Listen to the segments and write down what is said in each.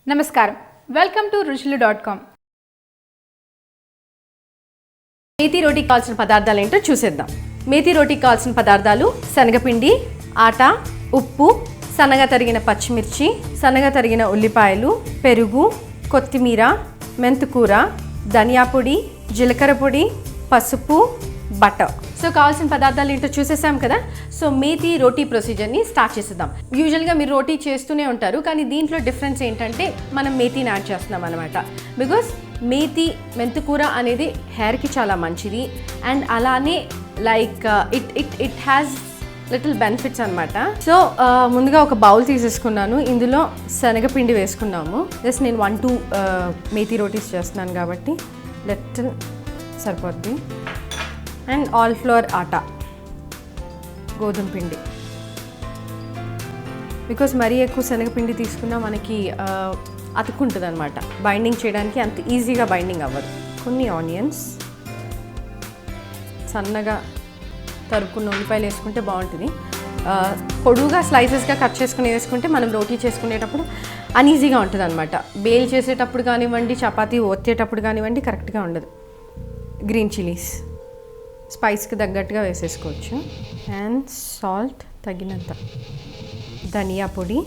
నమస్కారం, welcome to ruchilu.com. Methi రోటీకి కావాల్సిన పదార్థాలు ఏంటో చూసేద్దాం. మేతి రోటీకి కావాల్సిన పదార్థాలు శనగపిండి, ఆట, ఉప్పు, సన్నగా తరిగిన పచ్చిమిర్చి, సన్నగా తరిగిన ఉల్లిపాయలు, పెరుగు, కొత్తిమీర, మెంతుకూర, ధనియా పొడి, జీలకర్ర పొడి, పసుపు, బటర్. సో కావాల్సిన పదార్థాలు ఏంటో చూసేసాం కదా. సో మేతి రోటీ ప్రొసీజర్ని స్టార్ట్ చేసేద్దాం. యూజువల్గా మీరు రోటీ చేస్తూనే ఉంటారు, కానీ దీంట్లో డిఫరెన్స్ ఏంటంటే మనం మేతిని యాడ్ చేస్తున్నాం అనమాట. బికాస్ మేతి మెంతుకూర అనేది హెయిర్కి చాలా మంచిది అండ్ అలానే like it has little benefits అనమాట. సో ముందుగా ఒక బౌల్ తీసేసుకున్నాను. ఇందులో శనగపిండి వేసుకున్నాము. జస్ట్ నేను 1-2 మేతి రోటీస్ చేస్తున్నాను కాబట్టి లిటిల్ సరిపోద్ది. అండ్ ఆల్ ఫ్లోర్ ఆటా, గోధుమ పిండి. బికాస్ మరీ ఎక్కువ శనగపిండి తీసుకున్నా మనకి అతుక్కుంటుంది అనమాట. బైండింగ్ చేయడానికి అంత ఈజీగా బైండింగ్ అవ్వదు. కొన్ని ఆనియన్స్, సన్నగా తరుక్కున్న ఉల్లిపాయలు వేసుకుంటే బాగుంటుంది. పొడువుగా స్లైసెస్గా కట్ చేసుకుని వేసుకుంటే మనం రోటీ చేసుకునేటప్పుడు అన్ఈజీగా ఉంటుంది అనమాట. బేల్ చేసేటప్పుడు కానివ్వండి, చపాతీ ఒత్తేటప్పుడు కానివ్వండి కరెక్ట్గా ఉండదు. గ్రీన్ చిల్లీస్ స్పైస్కి తగ్గట్టుగా వేసేసుకోవచ్చు. అండ్ సాల్ట్ తగినంత, ధనియా పొడి,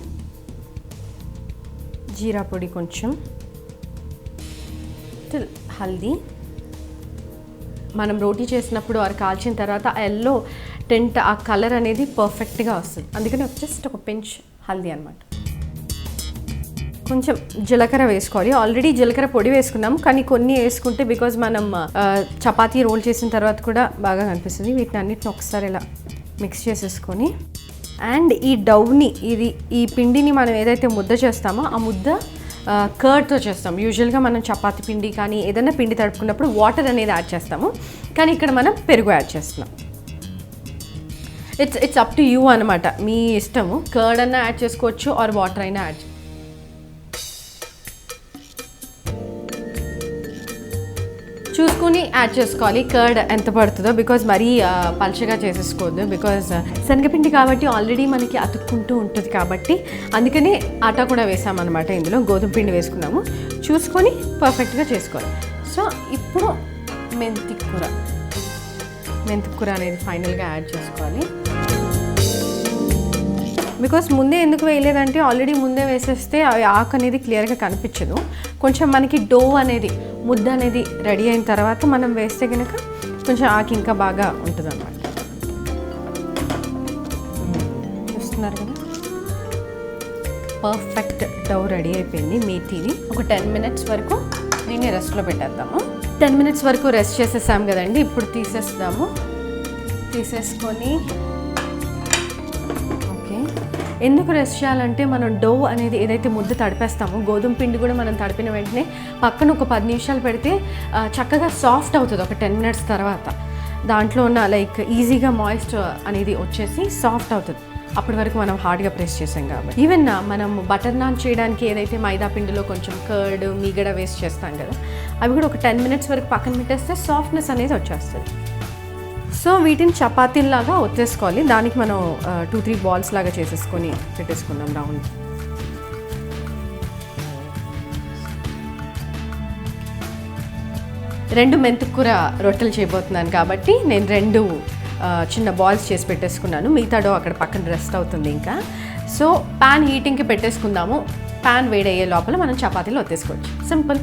జీరా పొడి కొంచెం, హల్దీ. మనం రోటీ చేసినప్పుడు అది కాల్చిన తర్వాత ఎల్లో టెంట్ ఆ కలర్ అనేది పర్ఫెక్ట్గా వస్తుంది. అందుకని జస్ట్ ఒక పించ్ హల్దీ అనమాట. కొంచెం జీలకర్ర వేసుకోవాలి. ఆల్రెడీ జీలకర్ర పొడి వేసుకున్నాం, కానీ కొన్ని వేసుకుంటే బికాజ్ మనం చపాతీ రోల్ చేసిన తర్వాత కూడా బాగా కనిపిస్తుంది. వీటిని అన్నిటిని ఒకసారి ఇలా మిక్స్ చేసేసుకొని అండ్ ఈ డౌని ఈ పిండిని మనం ఏదైతే ముద్ద చేస్తామో ఆ ముద్ద కర్డ్తో చేస్తాం. యూజువల్గా మనం చపాతీ పిండి కానీ ఏదైనా పిండి తడుపుకున్నప్పుడు వాటర్ అనేది యాడ్ చేస్తాము, కానీ ఇక్కడ మనం పెరుగు యాడ్ చేస్తున్నాం. ఇట్స్ అప్ టు యూ అనమాట, మీ ఇష్టము. కర్డ్ అన్నా యాడ్ చేసుకోవచ్చు ఆర్ వాటర్ అయినా యాడ్ చూసుకుని యాడ్ చేసుకోవాలి. కర్డ్ ఎంత పడుతుందో, బికాజ్ మరీ పల్చగా చేసేసుకోవద్దు. బికాజ్ శనగపిండి కాబట్టి ఆల్రెడీ మనకి అతుక్కుంటూ ఉంటుంది కాబట్టి అందుకని ఆటా కూడా వేసామన్నమాట. ఇందులో గోధుమ పిండి వేసుకున్నాము. చూసుకొని పర్ఫెక్ట్గా చేసుకోవాలి. సో ఇప్పుడు మెంతికూర అనేది ఫైనల్గా యాడ్ చేసుకోవాలి. బికాస్ ముందే ఎందుకు వేయలేదంటే ఆల్రెడీ ముందే వేసేస్తే ఆకు అనేది క్లియర్గా కనిపించదు. కొంచెం మనకి డో అనేది ముద్ద అనేది రెడీ అయిన తర్వాత మనం వేస్తే కనుక కొంచెం ఆకు ఇంకా బాగా ఉంటుంది అన్నమాట. చూస్తున్నారు కదా, పర్ఫెక్ట్ డో రెడీ అయిపోయింది మేతిది. ఒక 10 minutes వరకు దీన్ని రెస్ట్లో పెట్టేద్దాము. 10 minutes వరకు రెస్ట్ చేసేసాం కదండి. ఇప్పుడు తీసేసుకొని ఎందుకు రెస్ట్ చేయాలంటే మనం డో అనేది ఏదైతే ముద్ద తడిపేస్తామో గోధుమ పిండి కూడా మనం తడిపిన వెంటనే పక్కన ఒక 10 నిమిషాలు పెడితే చక్కగా సాఫ్ట్ అవుతుంది. ఒక 10 minutes తర్వాత దాంట్లో ఉన్న లైక్ ఈజీగా మాయిస్ట్ అనేది వచ్చేసి సాఫ్ట్ అవుతుంది. అప్పటి వరకు మనం హార్డ్గా ప్రెస్ చేసాం కాబట్టి. ఈవెన్ మనం బటర్ నాన్ చేయడానికి ఏదైతే మైదా పిండిలో కొంచెం కర్డ్ మీగడ వేస్ట్ చేస్తాం కదా, అవి కూడా ఒక 10 minutes వరకు పక్కన పెట్టేస్తే సాఫ్ట్నెస్ అనేది వచ్చేస్తుంది. సో వీటిని చపాతీలాగా ఒత్తేసుకోవాలి. దానికి మనం 2-3 balls లాగా చేసేసుకొని పెట్టేసుకుందాం రౌండ్. రెండు మెంతుకూర రొట్టెలు చేయబోతున్నాను కాబట్టి నేను 2 చిన్న బాల్స్ చేసి పెట్టేసుకున్నాను. మిగతా డో అక్కడ పక్కన రెస్ట్ అవుతుంది ఇంకా. సో ప్యాన్ హీటింగ్కి పెట్టేసుకుందాము. ప్యాన్ వేడయ్యే లోపల మనం చపాతీలు ఒత్తేసుకోవచ్చు. సింపుల్.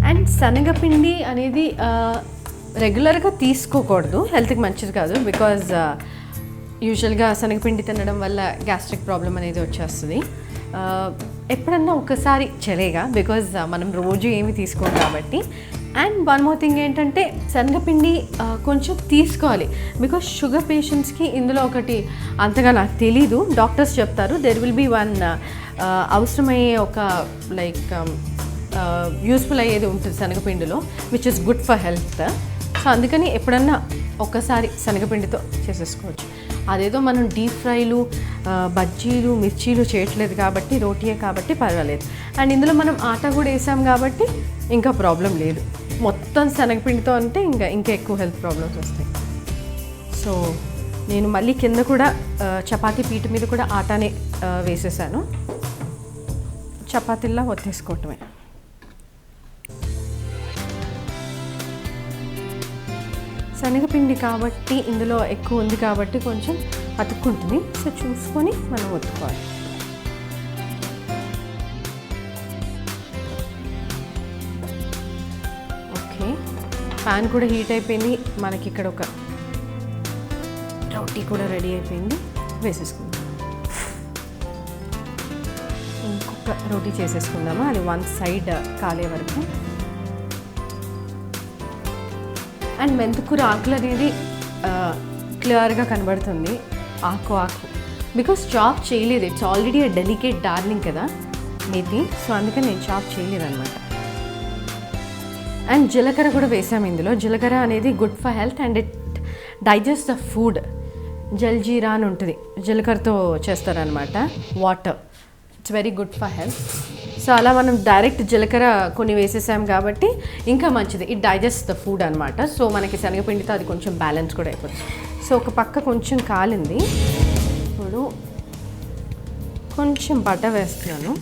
అండ్ శనగపిండి అనేది రెగ్యులర్గా తీసుకోకూడదు, హెల్త్కి మంచిది కాదు. బికాజ్ యూజువల్గా శనగపిండి తినడం వల్ల గ్యాస్ట్రిక్ ప్రాబ్లం అనేది వచ్చేస్తుంది. ఎప్పుడన్నా ఒకసారి చలేగా, బికాజ్ మనం రోజు ఏమి తీసుకోం కాబట్టి. అండ్ వన్ మోర్ థింగ్ ఏంటంటే శనగపిండి కొంచెం తీసుకోవాలి. బికాజ్ షుగర్ పేషెంట్స్కి ఇందులో ఒకటి అంతగా నాకు తెలీదు, డాక్టర్స్ చెప్తారు. దెర్ విల్ బీ వన్ అవసరమయ్యే ఒక లైక్ యూస్ఫుల్ అయ్యేది ఉంటుంది శనగపిండిలో, which is good for health. So అందుకని ఎప్పుడన్నా ఒక్కసారి శనగపిండితో చేసేసుకోవచ్చు. అదేదో మనం డీప్ ఫ్రైలు, బజ్జీలు, మిర్చీలు చేయట్లేదు కాబట్టి, రోటీయే కాబట్టి పర్వాలేదు. అండ్ ఇందులో మనం ఆటా కూడా వేసాం కాబట్టి ఇంకా ప్రాబ్లం లేదు. మొత్తం శనగపిండితో అంటే ఇంకా ఎక్కువ హెల్త్ ప్రాబ్లమ్స్ వస్తాయి. సో నేను మళ్ళీ కింద కూడా చపాతీ పీట మీద కూడా ఆటానే వేసేసాను. చపాతీల్లా ఒత్తేసుకోవటమే. శనగపిండి కాబట్టి ఇందులో ఎక్కువ ఉంది కాబట్టి కొంచెం అతుక్కుంటుంది. సో చూసుకొని మనం ఒత్తుకోవాలి. ఓకే, ప్యాన్ కూడా హీట్ అయిపోయింది. మనకి ఇక్కడ ఒక రోటీ కూడా రెడీ అయిపోయింది. వేసేసుకుందాం. ఇంకొక రోటీ చేసేసుకుందామా, అది వన్ సైడ్ కాలే వరకు. అండ్ మెంతికూర ఆకులు అనేది క్లియర్గా కనబడుతుంది, ఆకు బికాస్ చాప్ చేయలేదు. It's already a delicate darling కదా మేతి, సో అందుకని నేను చాప్ చేయలేదు అనమాట. అండ్ జీలకర్ర కూడా వేసాము ఇందులో. జీలకర్ర అనేది good for health and it digest the food. Jaljeera అని ఉంటుంది, జీలకర్రతో చేస్తారనమాట. Water, it's very good for health. So అలా మనం డైరెక్ట్ జీలకర్ర కొన్ని వేసేసాం కాబట్టి ఇంకా మంచిది, ఇట్ డైజెస్ట్ ద ఫుడ్ అనమాట. సో మనకి శనగపిండితో అది కొంచెం బ్యాలెన్స్ కూడా అయిపోతుంది. సో ఒక పక్క కొంచెం కాలింది, ఇప్పుడు కొంచెం బటర్ వేస్తున్నాను.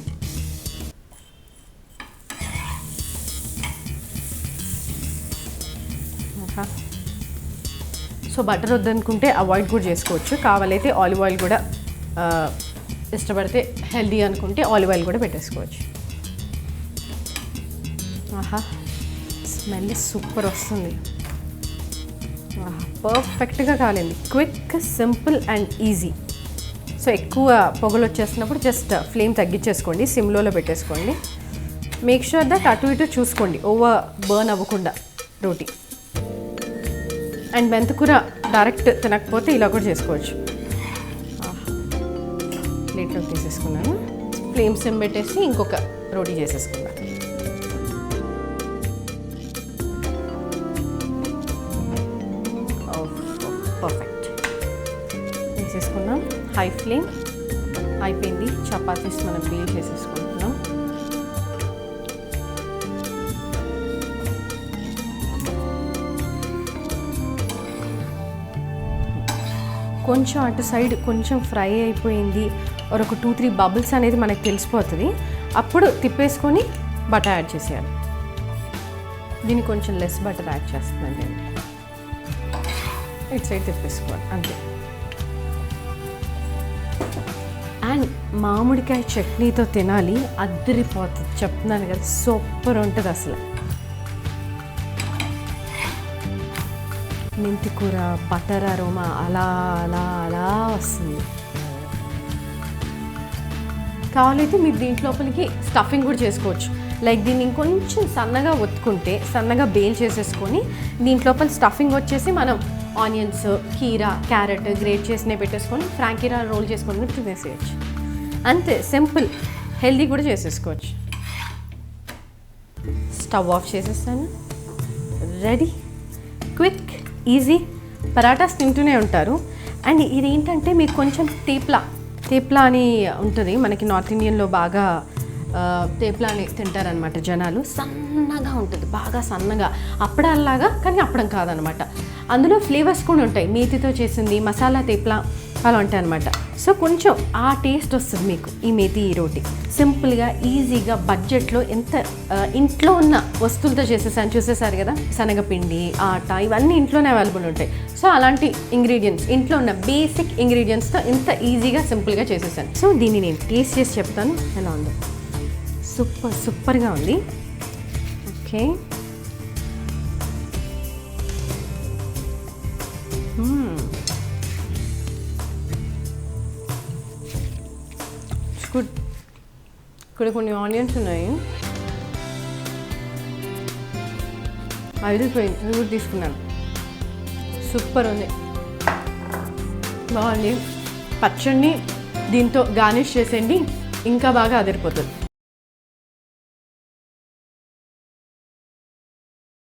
సో బటర్ వద్దనుకుంటే అవాయిడ్ కూడా చేసుకోవచ్చు, కావాలైతే ఆలివ్ ఆయిల్ కూడా ఇష్టపడితే హెల్దీ అనుకుంటే ఆలివ్ ఆయిల్ కూడా పెట్టేసుకోవచ్చు. ఆహా, స్మెల్ సూపర్ వస్తుంది. పర్ఫెక్ట్గా కాలింది. Quick, simple and easy. So ఎక్కువ పొగలు వచ్చేసినప్పుడు జస్ట్ ఫ్లేమ్ తగ్గించేసుకోండి, సిమ్లోలో పెట్టేసుకోండి. మేక్ షూర్ దట్ అటు ఇటు చూసుకోండి, ఓవర్ బర్న్ అవ్వకుండా రోటీ. అండ్ మెంతికూర డైరెక్ట్ తినకపోతే ఇలా కూడా చేసుకోవచ్చు. ప్లేట్లోకి తీసేసుకున్నాను. ఫ్లేమ్ సిమ్ పెట్టేసి ఇంకొక రోటీ చేసేసుకున్నాను. పర్ఫెక్ట్ వేసేసుకున్నాం. హై ఫ్లేమ్ అయిపోయింది. చపాతీస్ మనం బీల్ చేసేసుకుంటున్నాం. కొంచెం అటు సైడ్ కొంచెం ఫ్రై అయిపోయింది, ఒక 2-3 బబుల్స్ అనేది మనకు తెలిసిపోతుంది. అప్పుడు తిప్పేసుకొని బటర్ యాడ్ చేసేయాలి. దీనికి కొంచెం లెస్ బటర్ యాడ్ చేస్తుందండి. ఇటు సైడ్ తిప్పేసుకోవాలి అంతే. అండ్ మామిడికాయ చట్నీతో తినాలి, అద్దరిపోతుంది, చెప్తున్నాను కదా, సూపర్ ఉంటుంది అసలు. మెంతికూర బటర్ అరోమా అలా అలా అలా వస్తుంది. కావాలైతే మీరు దీంట్లోపలికి స్టఫింగ్ కూడా చేసుకోవచ్చు. లైక్ దీన్ని ఇంకొంచెం సన్నగా ఒత్తుకుంటే, సన్నగా బేల్ చేసేసుకొని దీంట్లోపల స్టఫింగ్ వచ్చేసి మనం ఆనియన్స్, కీరా, క్యారెట్ గ్రేట్ చేసినే పెట్టేసుకొని ఫ్రాంకీరా రోల్ చేసుకొని తినేసేయచ్చు. అంతే, సింపుల్, హెల్దీ కూడా చేసేసుకోవచ్చు. స్టవ్ ఆఫ్ చేసేస్తాను. Ready, quick, easy. పరాటాస్ తింటూనే ఉంటారు. అండ్ ఇది ఏంటంటే మీకు కొంచెం తేప్లా అని ఉంటుంది మనకి నార్త్ ఇండియన్లో బాగా. తేప్లా అని తింటారనమాట జనాలు. సన్నగా ఉంటుంది, బాగా సన్నగా, అప్పడాల్లాగా, కానీ అప్పడం కాదనమాట. అందులో ఫ్లేవర్స్ కూడా ఉంటాయి. మేతితో చేసింది, మసాలా తేప్లా అలా ఉంటాయి అనమాట. సో కొంచెం ఆ టేస్ట్ వస్తుంది మీకు ఈ మేతి రోటీ. సింపుల్గా, ఈజీగా, బడ్జెట్లో, ఎంత ఇంట్లో ఉన్న వస్తువులతో చేసేసాను. చూసేసారు కదా, శనగపిండి, ఆట, ఇవన్నీ ఇంట్లోనే అవైలబుల్ ఉంటాయి. సో అలాంటి ఇంగ్రీడియంట్స్, ఇంట్లో ఉన్న బేసిక్ ఇంగ్రీడియంట్స్తో ఇంత ఈజీగా, సింపుల్గా చేసేసాను. సో దీన్ని నేను టేస్ట్ చేసి చెప్తాను ఎలా ఉందో. సూపర్గా ఉంది. Okay, good. ఇక్కడ కొన్ని ఆనియన్స్ ఉన్నాయి, అదిరిపోయింది. ఇది కూడా తీసుకున్నాను. సూపర్ ఉంది, బాగుంది. పచ్చడిని దీంతో గార్నిష్ చేసేయండి, ఇంకా బాగా అదిరిపోతుంది.